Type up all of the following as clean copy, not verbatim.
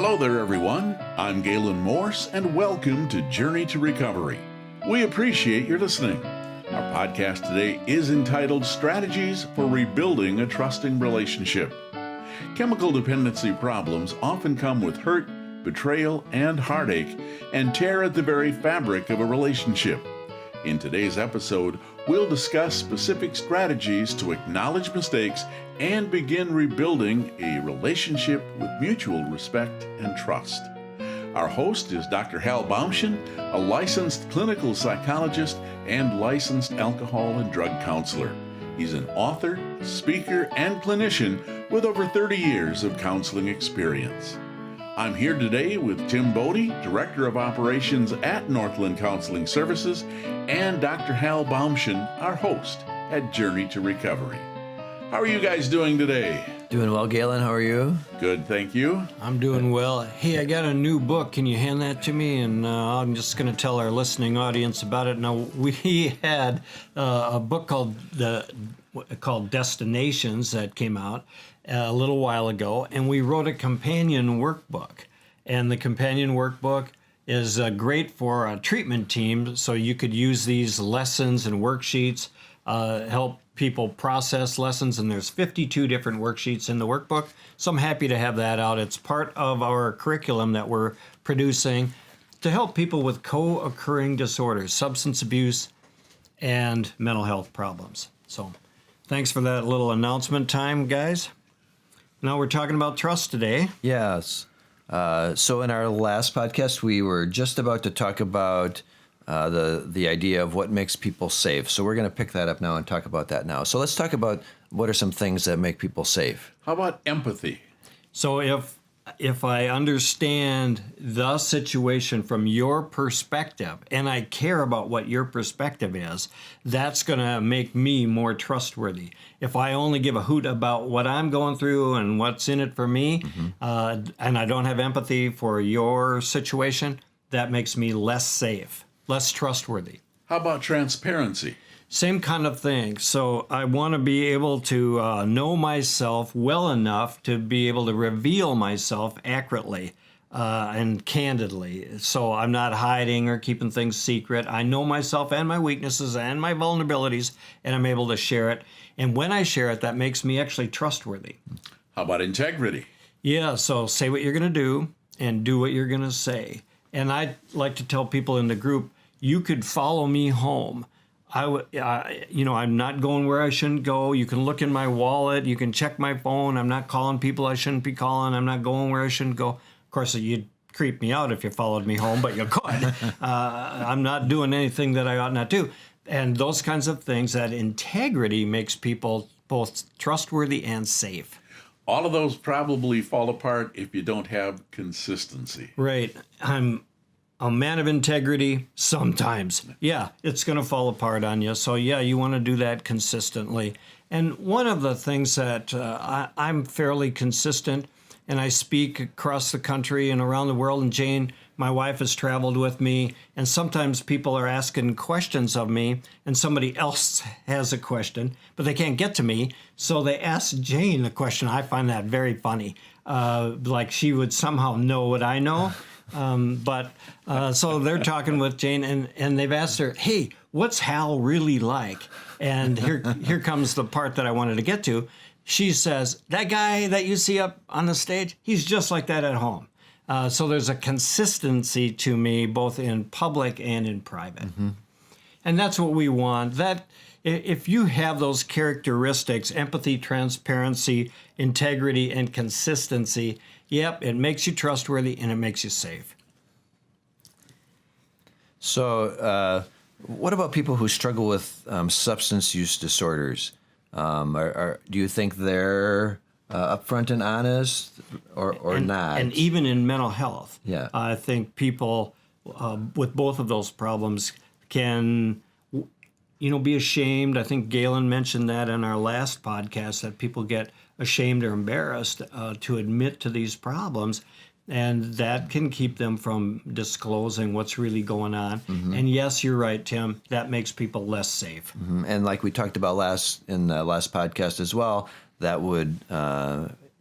Hello there, everyone. I'm Gaylen Morse, and welcome to Journey to Recovery. We appreciate your listening. Our podcast today is entitled Strategies for Rebuilding a Trusting Relationship. Chemical dependency problems often come with hurt, betrayal, and heartache, and tear at the very fabric of a relationship. In today's episode, we'll discuss specific strategies to acknowledge mistakes and begin rebuilding a relationship with mutual respect and trust. Our host is Dr. Hal Baumchen, a licensed clinical psychologist and licensed alcohol and drug counselor. He's an author, speaker, and clinician with over 30 years of counseling experience. I'm here today with Tim Bode, Director of Operations at Northland Counseling Services, and Dr. Hal Baumchen, our host at Journey to Recovery. How are you guys doing today? Doing well, Gaylen. How are you? Good, thank you. I'm doing well. Hey, I got a new book. Can you hand that to me? And I'm just going to tell our listening audience about it. Now, we had a book called Destinations that came out a little while ago, and we wrote a companion workbook. And the companion workbook is great for a treatment team, so you could use these lessons and worksheets, help people process lessons, and there's 52 different worksheets in the workbook. So I'm happy to have that out. It's part of our curriculum that we're producing to help people with co-occurring disorders, substance abuse, and mental health problems. So thanks for that little announcement time, guys. Now we're talking about trust today. Yes. So in our last podcast, we were just about to talk about the idea of what makes people safe. So we're going to pick that up now and talk about that now. So let's talk about what are some things that make people safe. How about empathy? So if I understand the situation from your perspective, and I care about what your perspective is, that's going to make me more trustworthy. If I only give a hoot about what I'm going through and what's in it for me, and I don't have empathy for your situation, that makes me less safe, less trustworthy. How about transparency? Same kind of thing. So I want to be able to know myself well enough to be able to reveal myself accurately and candidly. So I'm not hiding or keeping things secret. I know myself and my weaknesses and my vulnerabilities, and I'm able to share it. And when I share it, that makes me actually trustworthy. How about integrity? Yeah, so say what you're going to do and do what you're going to say. And I like to tell people in the group, you could follow me home. I'm not going where I shouldn't go. You can look in my wallet. You can check my phone. I'm not calling people I shouldn't be calling. I'm not going where I shouldn't go. Of course, you'd creep me out if you followed me home, but you could. I'm not doing anything that I ought not do. And those kinds of things, that integrity makes people both trustworthy and safe. All of those probably fall apart if you don't have consistency. Right. I'm a man of integrity sometimes. Yeah, it's going to fall apart on you. So yeah, you want to do that consistently. And one of the things that I'm fairly consistent, and I speak across the country and around the world, and Jane, my wife, has traveled with me, and sometimes people are asking questions of me, and somebody else has a question, but they can't get to me, so they ask Jane a question. I find that very funny, like she would somehow know what I know. So they're talking with Jane, and they've asked her, hey, what's Hal really like? And here comes the part that I wanted to get to. She says, that guy that you see up on the stage, he's just like that at home. So there's a consistency to me, both in public and in private. Mm-hmm. And that's what we want. That if you have those characteristics, empathy, transparency, integrity, and consistency, yep, it makes you trustworthy and it makes you safe. So what about people who struggle with substance use disorders? Do you think they're upfront and honest or not? And even in mental health, yeah. I think people with both of those problems can be ashamed. I think Gaylen mentioned that in our last podcast, that people get ashamed or embarrassed to admit to these problems. And that can keep them from disclosing what's really going on. Mm-hmm. And yes, you're right, Tim, that makes people less safe. Mm-hmm. And like we talked about in the last podcast as well, that would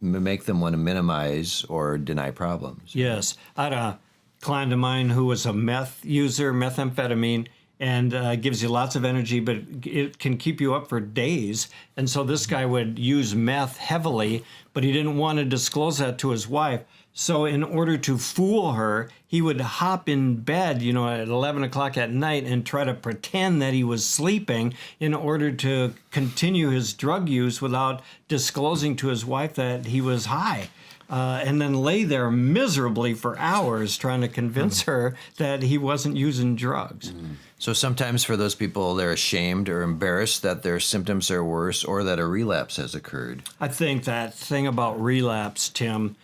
make them want to minimize or deny problems. Yes. I had a client of mine who was a meth user, methamphetamine, and gives you lots of energy, but it can keep you up for days. And so this guy would use meth heavily, but he didn't want to disclose that to his wife. So in order to fool her, he would hop in bed, at 11 o'clock at night and try to pretend that he was sleeping in order to continue his drug use without disclosing to his wife that he was high. And then lay there miserably for hours trying to convince her that he wasn't using drugs. So sometimes for those people, they're ashamed or embarrassed that their symptoms are worse or that a relapse has occurred. I think that thing about relapse, Tim,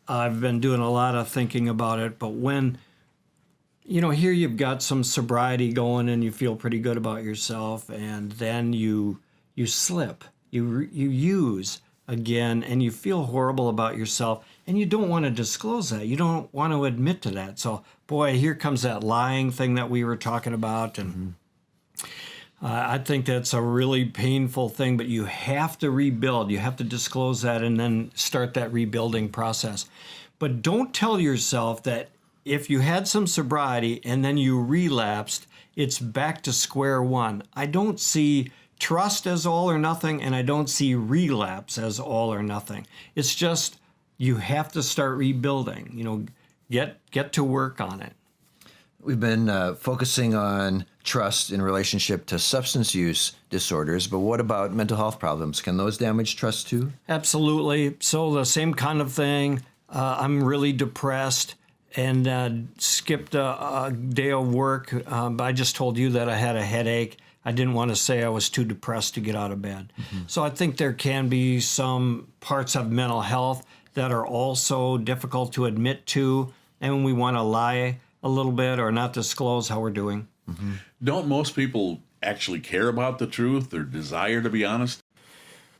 I've been doing a lot of thinking about it, but when, here you've got some sobriety going and you feel pretty good about yourself, and then you slip, you use again, and you feel horrible about yourself, and you don't want to disclose that. You don't want to admit to that. So, boy, here comes that lying thing that we were talking about, and I think that's a really painful thing, but you have to rebuild. You have to disclose that and then start that rebuilding process. But don't tell yourself that if you had some sobriety and then you relapsed, it's back to square one. I don't see trust as all or nothing, and I don't see relapse as all or nothing. It's just you have to start rebuilding. Get to work on it. We've been focusing on trust in relationship to substance use disorders, but what about mental health problems? Can those damage trust too? Absolutely. So the same kind of thing. I'm really depressed and skipped a day of work. I just told you that I had a headache. I didn't want to say I was too depressed to get out of bed. So I think there can be some parts of mental health that are also difficult to admit to, and we want to lie a little bit or not disclose how we're doing. Don't most people actually care about the truth or desire to be honest?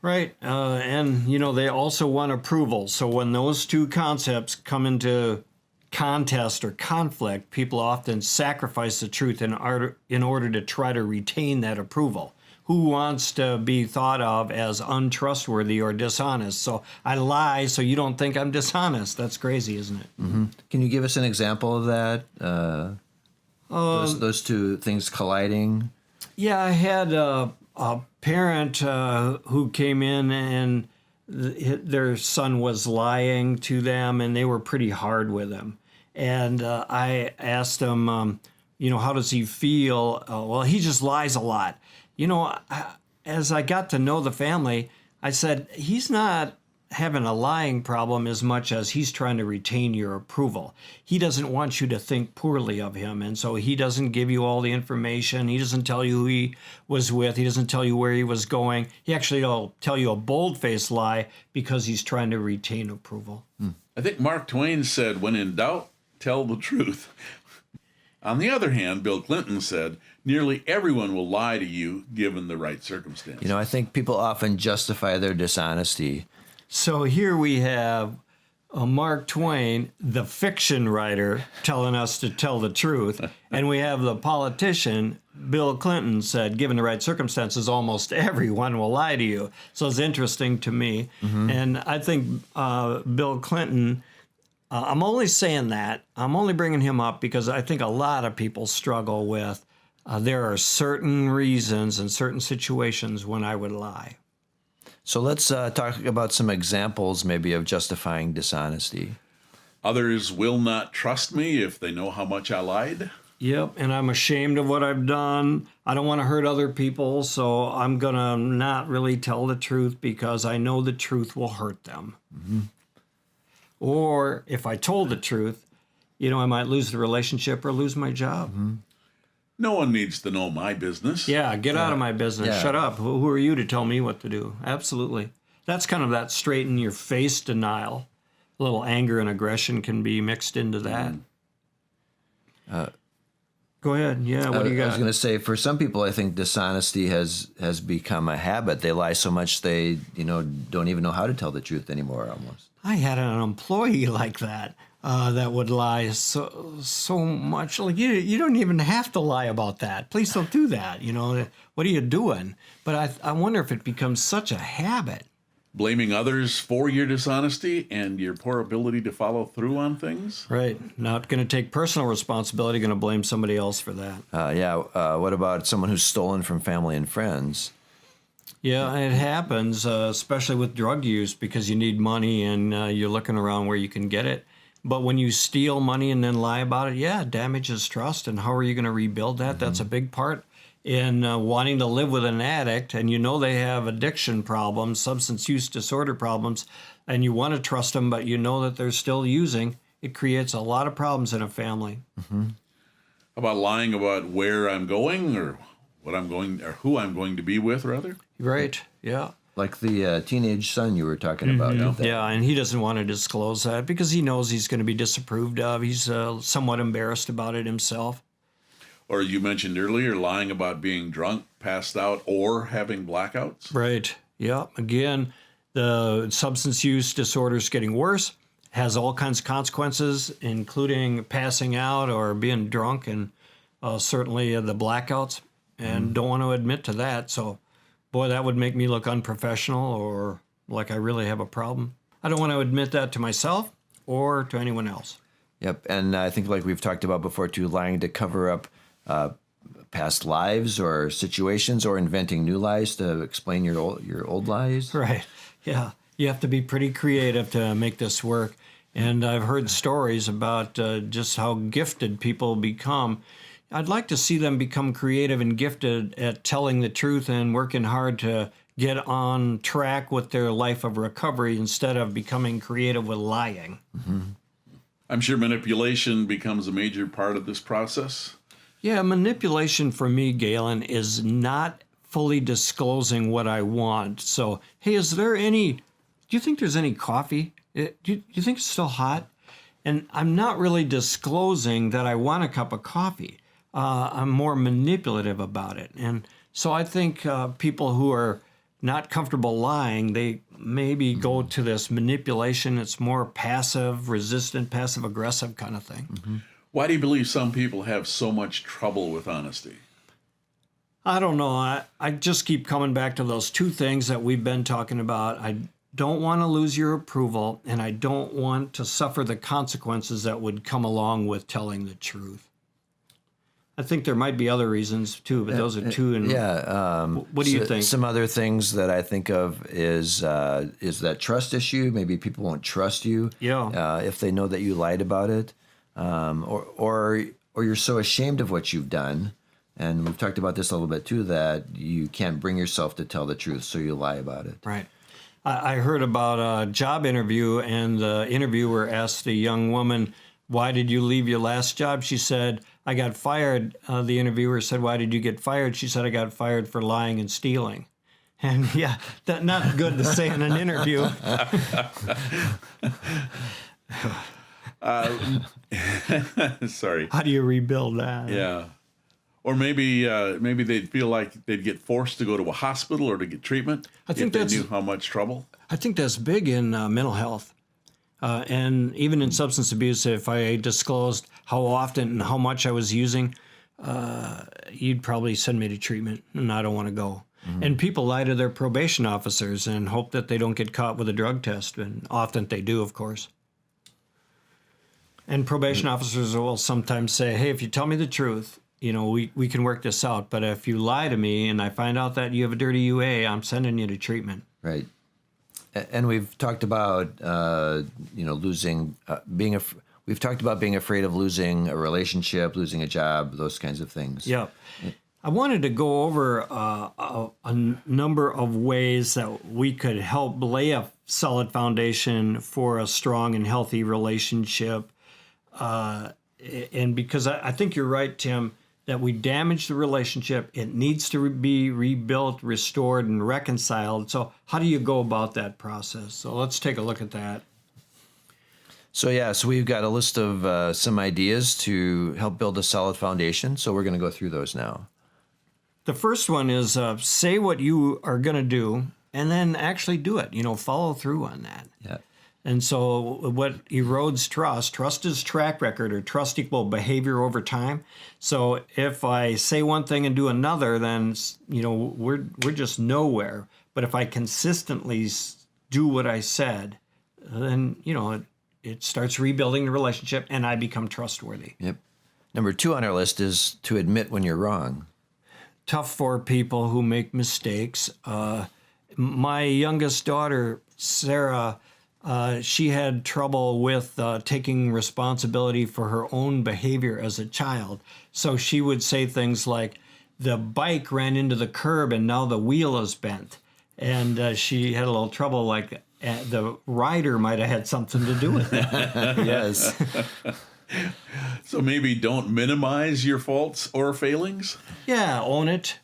Right. And, they also want approval. So when those two concepts come into contest or conflict, people often sacrifice the truth in order to try to retain that approval. Who wants to be thought of as untrustworthy or dishonest? So I lie so you don't think I'm dishonest. That's crazy, isn't it? Can you give us an example of that? Those two things colliding? Yeah, I had a parent who came in and their son was lying to them, and they were pretty hard with him. And I asked him, how does he feel? Well, he just lies a lot. As I got to know the family, I said, he's not having a lying problem as much as he's trying to retain your approval. He doesn't want you to think poorly of him, and so he doesn't give you all the information. He doesn't tell you who he was with. He doesn't tell you where he was going. He actually will tell you a bold-faced lie because he's trying to retain approval. I think Mark Twain said, when in doubt, tell the truth. On the other hand, Bill Clinton said, nearly everyone will lie to you given the right circumstances. I think people often justify their dishonesty. So here we have Mark Twain, the fiction writer, telling us to tell the truth. And we have the politician, Bill Clinton, said, given the right circumstances, almost everyone will lie to you. So it's interesting to me. And I think Bill Clinton, I'm only saying that, I'm only bringing him up because I think a lot of people struggle with, there are certain reasons and certain situations when I would lie. So let's talk about some examples maybe of justifying dishonesty. Others will not trust me if they know how much I lied. Yep, and I'm ashamed of what I've done. I don't want to hurt other people, so I'm going to not really tell the truth because I know the truth will hurt them. Or if I told the truth, I might lose the relationship or lose my job. No one needs to know my business. Yeah, get out of my business. Yeah. Shut up. Who are you to tell me what to do? Absolutely. That's kind of that straight in your face denial. A little anger and aggression can be mixed into that. Go ahead. Yeah, what do you got? I was going to say, for some people, I think dishonesty has become a habit. They lie so much they, don't even know how to tell the truth anymore almost. I had an employee like that. That would lie so much. Like you don't even have to lie about that. Please don't do that. What are you doing? But I wonder if it becomes such a habit. blaming others for your dishonesty and your poor ability to follow through on things? Right. Not going to take personal responsibility, going to blame somebody else for that. What about someone who's stolen from family and friends? Yeah, it happens, especially with drug use, because you need money and you're looking around where you can get it. But when you steal money and then lie about it, it damages trust. And how are you going to rebuild that? Mm-hmm. That's a big part in wanting to live with an addict, and you know they have addiction problems, substance use disorder problems, and you want to trust them, but you know that they're still using. It creates a lot of problems in a family. Mm-hmm. How about lying about where I'm going or what I'm going, or who I'm going to be with, rather? Right, yeah. Like the teenage son you were talking about. Yeah, and he doesn't want to disclose that because he knows he's going to be disapproved of. He's somewhat embarrassed about it himself. Or you mentioned earlier, lying about being drunk, passed out, or having blackouts. Right. Yeah. Again, the substance use disorder is getting worse, has all kinds of consequences, including passing out or being drunk, and certainly the blackouts, and don't want to admit to that. So, boy, that would make me look unprofessional or like I really have a problem. I don't want to admit that to myself or to anyone else. Yep. And I think, like we've talked about before, too, lying to cover up past lives or situations, or inventing new lies to explain your old lies. Right. Yeah. You have to be pretty creative to make this work. And I've heard stories about just how gifted people become. I'd like to see them become creative and gifted at telling the truth and working hard to get on track with their life of recovery instead of becoming creative with lying. Mm-hmm. I'm sure manipulation becomes a major part of this process. Yeah, manipulation for me, Gaylen, is not fully disclosing what I want. So, hey, do you think there's any coffee? Do you think it's still hot? And I'm not really disclosing that I want a cup of coffee. I'm more manipulative about it. And so I think people who are not comfortable lying, they maybe go to this manipulation. It's more passive, resistant, passive-aggressive kind of thing. Mm-hmm. Why do you believe some people have so much trouble with honesty? I don't know. I just keep coming back to those two things that we've been talking about. I don't want to lose your approval, and I don't want to suffer the consequences that would come along with telling the truth. I think there might be other reasons too, but those are two. And what do you think? Some other things that I think of is that trust issue. Maybe people won't trust you if they know that you lied about it. Or you're so ashamed of what you've done, and we've talked about this a little bit too, that you can't bring yourself to tell the truth, so you lie about it. Right. I heard about a job interview, and the interviewer asked the young woman, "Why did you leave your last job?" She said, "I got fired." The interviewer said, "Why did you get fired?" She said, "I got fired for lying and stealing." And that's not good to say in an interview. Sorry. How do you rebuild that? Yeah. Or maybe they'd feel like they'd get forced to go to a hospital or to get treatment if they knew how much trouble. I think that's big in mental health. And even in substance abuse, if I disclosed how often and how much I was using, you'd probably send me to treatment, and I don't want to go. Mm-hmm. And people lie to their probation officers and hope that they don't get caught with a drug test, and often they do, of course. And probation officers will sometimes say, "Hey, if you tell me the truth, we can work this out. But if you lie to me and I find out that you have a dirty UA, I'm sending you to treatment." Right. And we've talked about, losing, we've talked about being afraid of losing a relationship, losing a job, those kinds of things. Yeah. I wanted to go over a number of ways that we could help lay a solid foundation for a strong and healthy relationship. And because I think you're right, Tim, that we damage the relationship. It needs to be rebuilt, restored, and reconciled. So how do you go about that process? So let's take a look at that. So we've got a list of some ideas to help build a solid foundation. So we're going to go through those now. The first one is say what you are going to do and then actually do it. Follow through on that. Yeah. And so what erodes trust is track record, or trust equal behavior over time. So if I say one thing and do another, then, we're just nowhere. But if I consistently do what I said, then, it starts rebuilding the relationship and I become trustworthy. Yep. Number 2 on our list is to admit when you're wrong. Tough for people who make mistakes. My youngest daughter, Sarah, she had trouble with taking responsibility for her own behavior as a child. So she would say things like, the bike ran into the curb and now the wheel is bent. And she had a little trouble, like the rider might have had something to do with it. Yes. So maybe don't minimize your faults or failings? Yeah, own it.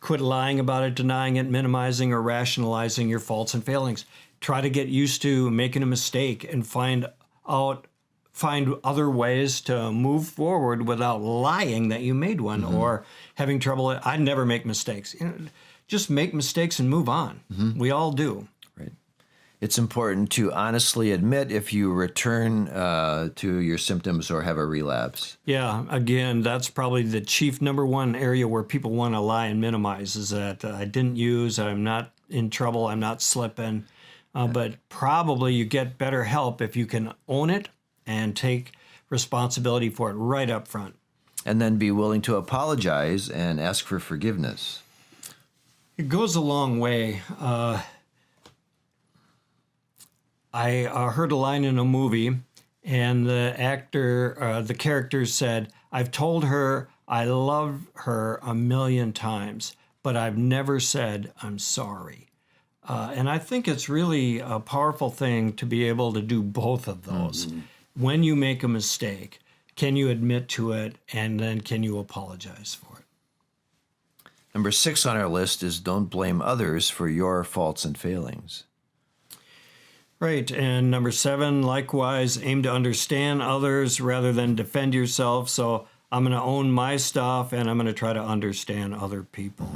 Quit lying about it, denying it, minimizing or rationalizing your faults and failings. Try to get used to making a mistake and find other ways to move forward without lying that you made one or having trouble. I never make mistakes. Just make mistakes and move on. We all do. Right. It's important to honestly admit if you return to your symptoms or have a relapse. Yeah, again, that's probably the chief number one area where people want to lie and minimize is that I didn't use, I'm not in trouble, I'm not slipping. But probably you get better help if you can own it and take responsibility for it right up front. And then be willing to apologize and ask for forgiveness. It goes a long way. I heard a line in a movie, and the character said, I've told her I love her 1,000,000 times, but I've never said I'm sorry. And I think it's really a powerful thing to be able to do both of those. When you make a mistake, can you admit to it, and then can you apologize for it? Number 6 on our list is don't blame others for your faults and failings. Right, and number 7, likewise, aim to understand others rather than defend yourself. So I'm going to own my stuff, and I'm going to try to understand other people.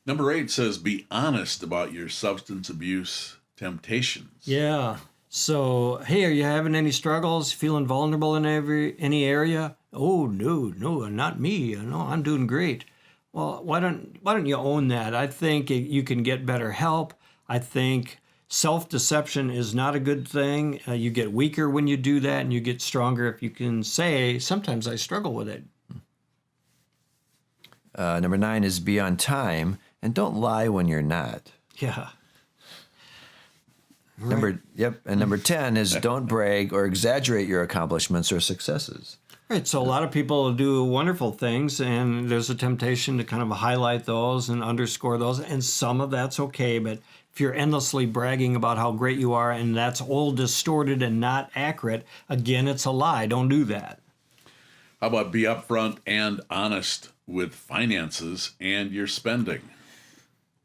Number 8 says be honest about your substance abuse temptations. Yeah. So, hey, are you having any struggles? Feeling vulnerable in any area? Oh, no, not me. No, I'm doing great. Well, why don't you own that? I think you can get better help. I think self-deception is not a good thing. You get weaker when you do that, and you get stronger if you can say, sometimes I struggle with it. Number 9 is be on time, and don't lie when you're not. Yeah. Right. Number 10 is don't brag or exaggerate your accomplishments or successes. Right, so a lot of people do wonderful things, and there's a temptation to kind of highlight those and underscore those, and some of that's okay, but if you're endlessly bragging about how great you are and that's all distorted and not accurate, again, it's a lie. Don't do that. How about be upfront and honest with finances and your spending?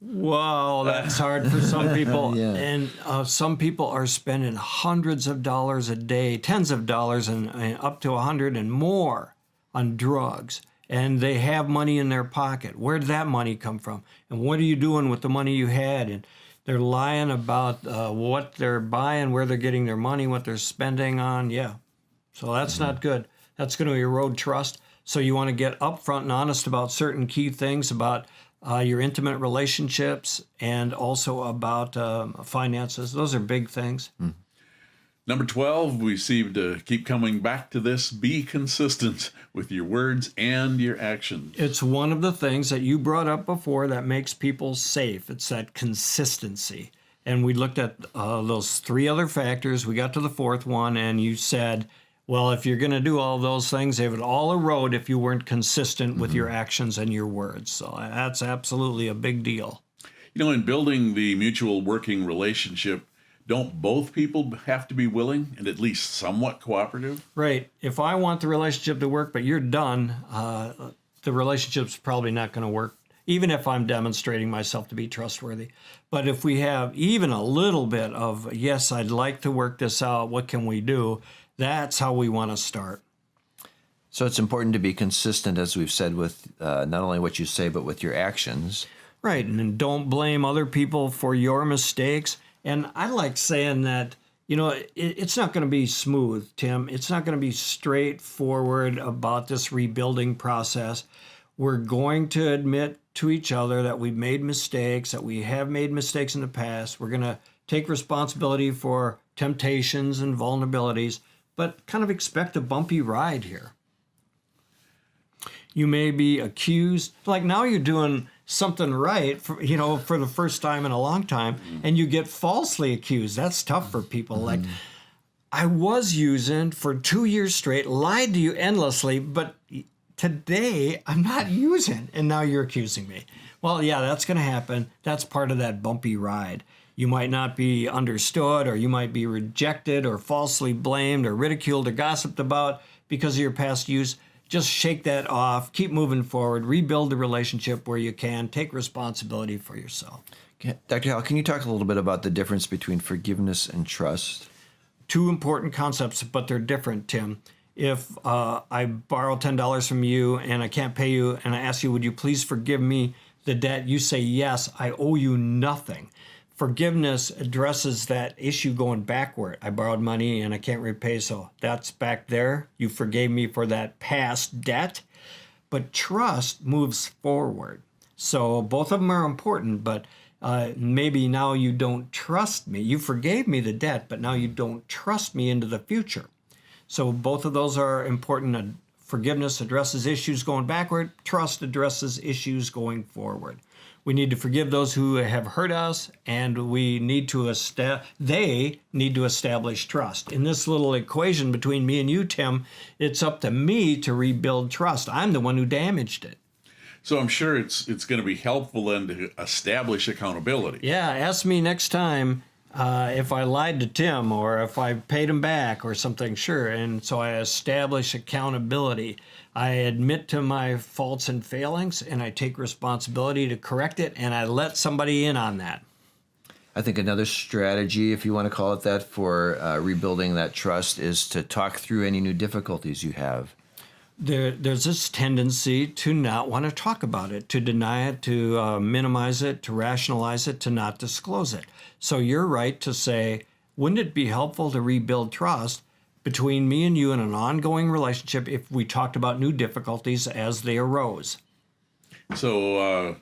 Wow, that's hard for some people. Yeah. And some people are spending hundreds of dollars a day, tens of dollars, and up to 100 and more on drugs. And they have money in their pocket. Where did that money come from? And what are you doing with the money you had? And they're lying about what they're buying, where they're getting their money, what they're spending on. Yeah. So that's not good. That's going to erode trust. So you want to get upfront and honest about certain key things about your intimate relationships and also about finances. Those are big things. Number 12, we seem to keep coming back to this. Be consistent with your words and your actions. It's one of the things that you brought up before that makes people safe. It's that consistency. And we looked at those 3 other factors. We got to the 4th one, and you said, well, if you're going to do all those things, they would all erode if you weren't consistent with your actions and your words. So that's absolutely a big deal. You know, in building the mutual working relationship, don't both people have to be willing and at least somewhat cooperative? Right. If I want the relationship to work, but you're done, the relationship's probably not going to work, even if I'm demonstrating myself to be trustworthy. But if we have even a little bit of, yes, I'd like to work this out, what can we do? That's how we want to start. So it's important to be consistent, as we've said, with not only what you say, but with your actions. Right, and don't blame other people for your mistakes. And I like saying that, you know, it's not going to be smooth, Tim. It's not going to be straightforward about this rebuilding process. We're going to admit to each other that we've made mistakes, that we have made mistakes in the past. We're going to take responsibility for temptations and vulnerabilities, but kind of expect a bumpy ride here. You may be accused, like now you're doing something right, for the first time in a long time, and you get falsely accused. That's tough for people. Like, I was using for 2 years straight, lied to you endlessly, but today I'm not using, and now you're accusing me. Well, yeah, that's going to happen. That's part of that bumpy ride. You might not be understood, or you might be rejected or falsely blamed or ridiculed or gossiped about because of your past use. Just shake that off, keep moving forward, rebuild the relationship where you can, take responsibility for yourself. Dr. Hal, can you talk a little bit about the difference between forgiveness and trust? Two important concepts, but they're different, Tim. If I borrow $10 from you and I can't pay you, and I ask you, would you please forgive me the debt? You say, yes, I owe you nothing. Forgiveness addresses that issue going backward. I borrowed money and I can't repay, so that's back there. You forgave me for that past debt. But trust moves forward. So both of them are important, but maybe now you don't trust me. You forgave me the debt, but now you don't trust me into the future. So both of those are important. Forgiveness addresses issues going backward. Trust addresses issues going forward. We need to forgive those who have hurt us, and we need to they need to establish trust. In this little equation between me and you, Tim, it's up to me to rebuild trust. I'm the one who damaged it. So I'm sure it's going to be helpful then to establish accountability. Yeah, ask me next time if I lied to Tim or if I paid him back or something. Sure. And so I establish accountability. I admit to my faults and failings, and I take responsibility to correct it, and I let somebody in on that. I think another strategy, if you want to call it that, for rebuilding that trust is to talk through any new difficulties you have. There's this tendency to not want to talk about it, to deny it, to minimize it, to rationalize it, to not disclose it. So you're right to say, wouldn't it be helpful to rebuild trust between me and you in an ongoing relationship if we talked about new difficulties as they arose? So,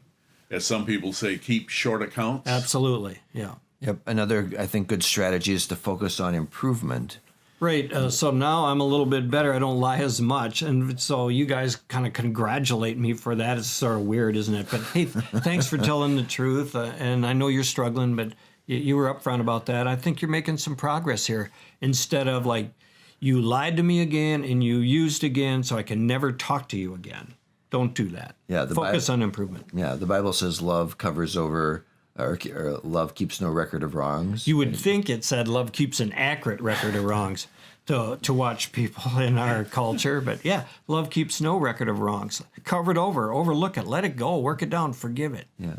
as some people say, keep short accounts. Absolutely, yeah. Yep. Another, I think, good strategy is to focus on improvement. Right. So now I'm a little bit better. I don't lie as much. And so you guys kind of congratulate me for that. It's sort of weird, isn't it? But hey, thanks for telling the truth. And I know you're struggling, but you were upfront about that. I think you're making some progress here. Instead of like, you lied to me again and you used again, so I can never talk to you again. Don't do that. Yeah. Focus on improvement. Yeah. The Bible says love covers over, or love keeps no record of wrongs. You would think it said love keeps an accurate record of wrongs to watch people in our culture. But yeah, love keeps no record of wrongs. Cover it over, overlook it, let it go, work it down, forgive it. Yeah.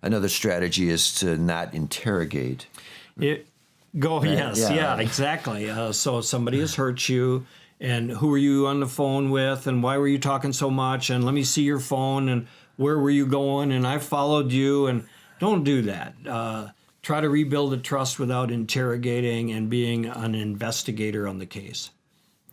Another strategy is to not interrogate. Yes, yeah, exactly. So somebody has hurt you, and who were you on the phone with, and why were you talking so much, and let me see your phone, and where were you going, and I followed you, and don't do that. Try to rebuild the trust without interrogating and being an investigator on the case.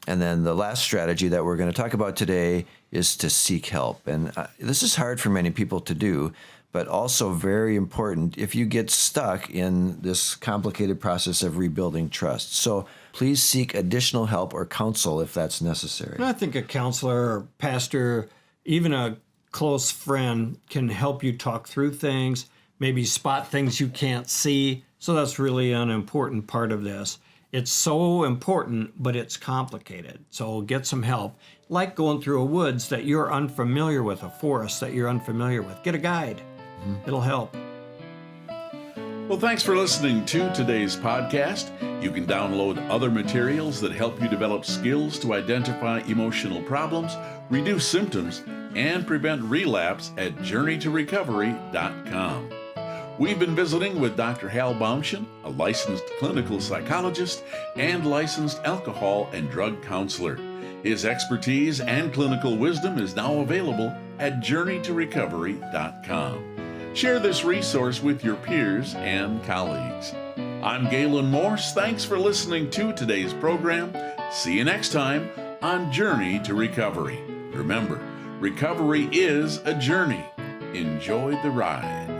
And then the last strategy that we're going to talk about today is to seek help. And this is hard for many people to do, but also very important if you get stuck in this complicated process of rebuilding trust. So please seek additional help or counsel if that's necessary. And I think a counselor or pastor, even a close friend, can help you talk through things, maybe spot things you can't see. So that's really an important part of this. It's so important, but it's complicated. So get some help. Like going through a woods that you're unfamiliar with, a forest that you're unfamiliar with. Get a guide. It'll help. Well, thanks for listening to today's podcast. You can download other materials that help you develop skills to identify emotional problems, reduce symptoms, and prevent relapse at journeytorecovery.com. We've been visiting with Dr. Hal Baumchen, a licensed clinical psychologist and licensed alcohol and drug counselor. His expertise and clinical wisdom is now available at journeytorecovery.com. Share this resource with your peers and colleagues. I'm Gaylen Morse. Thanks for listening to today's program. See you next time on Journey to Recovery. Remember, recovery is a journey. Enjoy the ride.